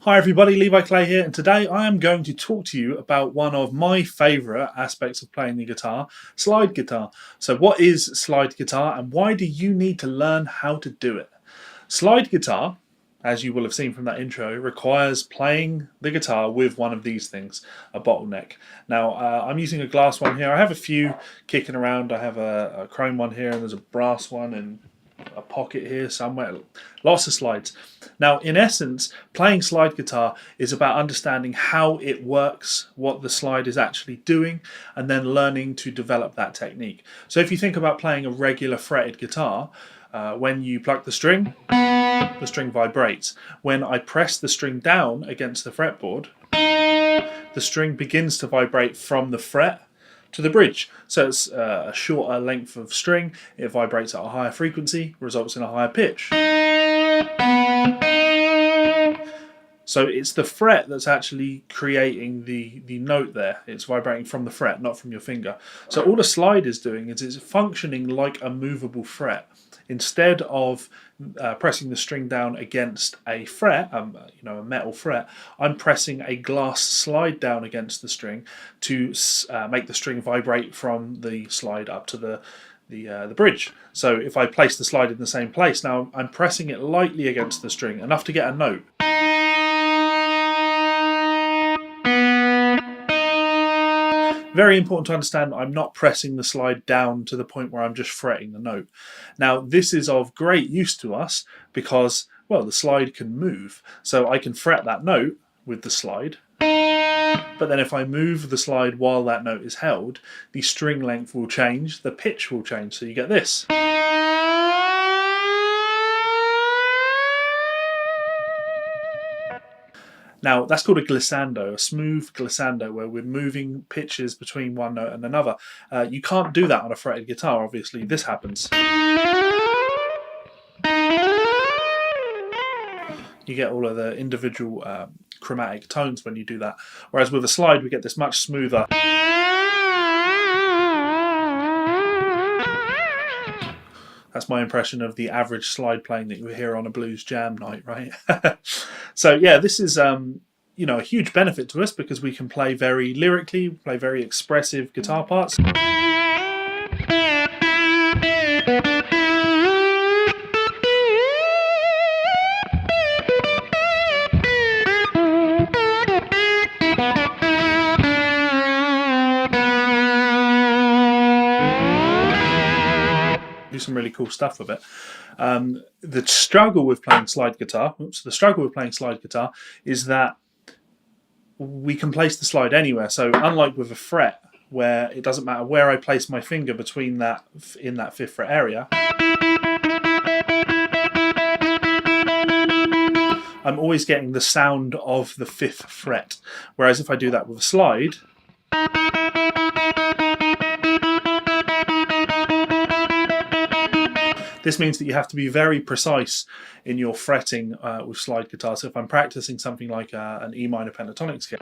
Hi everybody, Levi Clay here, and today I am going to talk to you about one of my favourite aspects of playing the guitar, slide guitar. So what is slide guitar and why do you need to learn how to do it? Slide guitar, as you will have seen from that intro, requires playing the guitar with one of these things, a bottleneck. Now I'm using a glass one here. I have a few kicking around. I have a chrome one here and there's a brass one and a pocket here somewhere, lots of slides. Now in essence, playing slide guitar is about understanding how it works, what the slide is actually doing, and then learning to develop that technique. So if you think about playing a regular fretted guitar, when you pluck the string vibrates. When I press the string down against the fretboard, the string begins to vibrate from the fret to the bridge. So it's a shorter length of string, it vibrates at a higher frequency, results in a higher pitch. So it's the fret that's actually creating the note there. It's vibrating from the fret, not from your finger. So all the slide is doing is it's functioning like a movable fret. Instead of pressing the string down against a fret, a metal fret, I'm pressing a glass slide down against the string to make the string vibrate from the slide up to the bridge. So if I place the slide in the same place, now I'm pressing it lightly against the string, enough to get a note. Very important to understand, I'm not pressing the slide down to the point where I'm just fretting the note. Now this is of great use to us because, well, the slide can move. So I can fret that note with the slide, but then if I move the slide while that note is held, the string length will change, the pitch will change, so you get this. Now that's called a glissando, a smooth glissando, where we're moving pitches between one note and another. You can't do that on a fretted guitar, obviously. This happens. You get all of the individual chromatic tones when you do that. Whereas with a slide we get this much smoother. That's my impression of the average slide playing that you hear on a blues jam night, right? So yeah, this is a huge benefit to us because we can play very lyrically, play very expressive guitar parts. Do some really cool stuff with it. The struggle with playing slide guitar is that we can place the slide anywhere. So unlike with a fret, where it doesn't matter where I place my finger between that in that 5th fret area, I'm always getting the sound of the 5th fret. Whereas if I do that with a slide, this means that you have to be very precise in your fretting with slide guitar. So if I'm practicing something like an E minor pentatonic scale,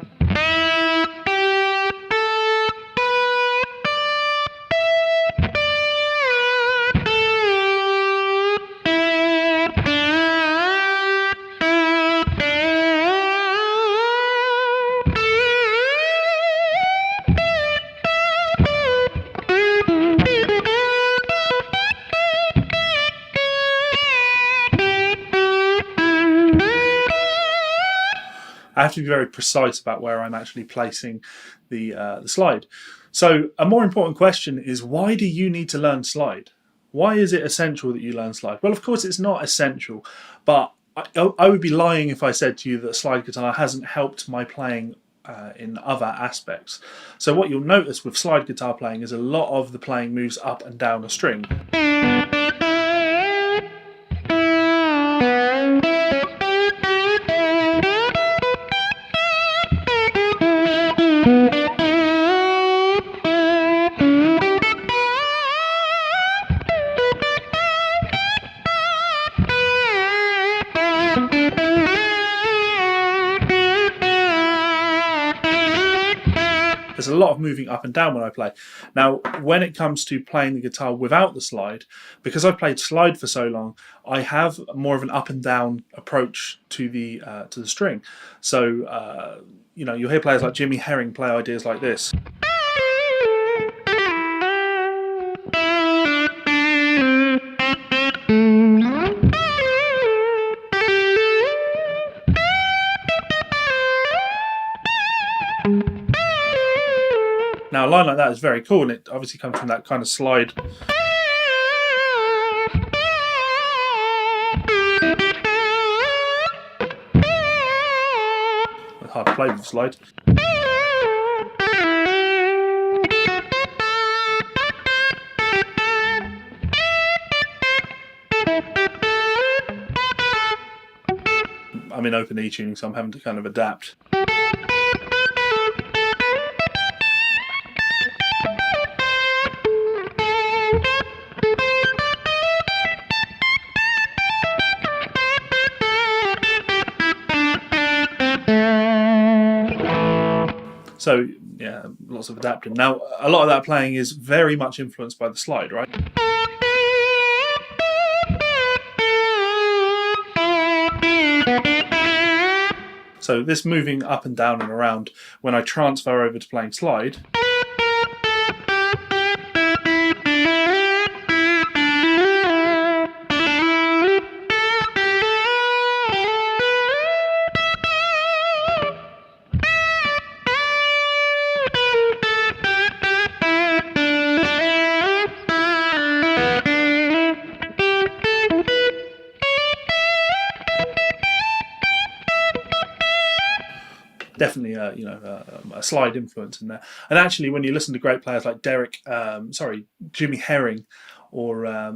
I have to be very precise about where I'm actually placing the slide. So a more important question is, why do you need to learn slide? Why is it essential that you learn slide? Well, of course it's not essential, but I would be lying if I said to you that slide guitar hasn't helped my playing in other aspects. So what you'll notice with slide guitar playing is a lot of the playing moves up and down a string. there's a lot of moving up and down when I play. Now, when it comes to playing the guitar without the slide, because I've played slide for so long, I have more of an up and down approach to the string. So you'll hear players like Jimmy Herring play ideas like this. Now, a line like that is very cool, and it obviously comes from that kind of slide. It's hard to play with the slide. I'm in open E tuning, so I'm having to kind of adapt. So yeah, lots of adapting. Now, a lot of that playing is very much influenced by the slide, right? So this moving up and down and around, when I transfer over to playing slide, definitely a slide influence in there. And actually, when you listen to great players like Jimmy Herring, or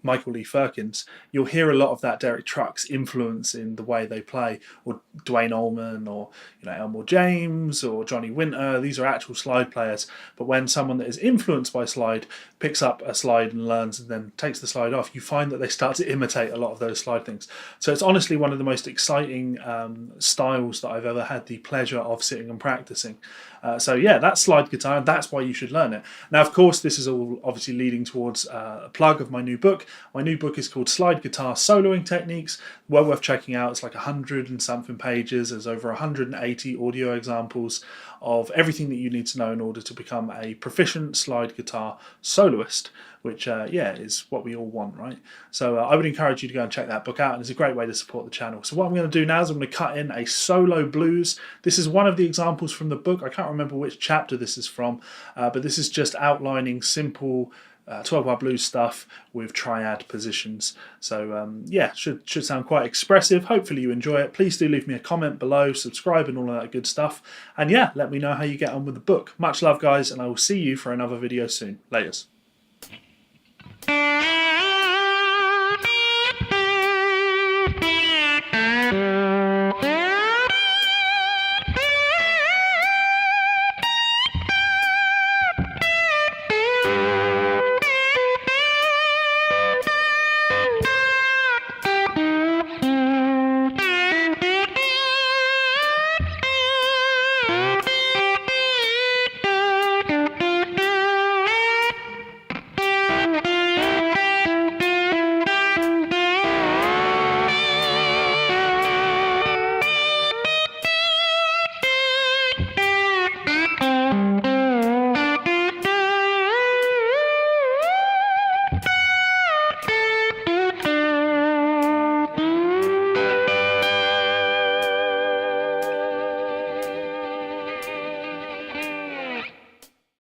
Michael Lee Firkins, you'll hear a lot of that Derek Trucks influence in the way they play, or Dwayne Allman, or Elmore James, or Johnny Winter. These are actual slide players. But when someone that is influenced by slide picks up a slide and learns and then takes the slide off, you find that they start to imitate a lot of those slide things. So it's honestly one of the most exciting styles that I've ever had the pleasure of sitting and practicing. So yeah, that's slide guitar, and that's why you should learn it. Now, of course, this is all obviously leading towards a plug of my new book. My new book is called Slide Guitar Soloing Techniques. Well worth checking out. It's like 100 and something pages. There's over 180 audio examples of everything that you need to know in order to become a proficient slide guitar soloist, which is what we all want, right? So I would encourage you to go and check that book out, and it's a great way to support the channel. So what I'm going to do now is I'm going to cut in a solo blues. This is one of the examples from the book. I can't remember which chapter this is from, but this is just outlining simple 12-bar blues stuff with triad positions. So should sound quite expressive. Hopefully you enjoy it. Please do leave me a comment below, subscribe and all of that good stuff. And yeah, let me know how you get on with the book. Much love, guys, and I will see you for another video soon. Laters.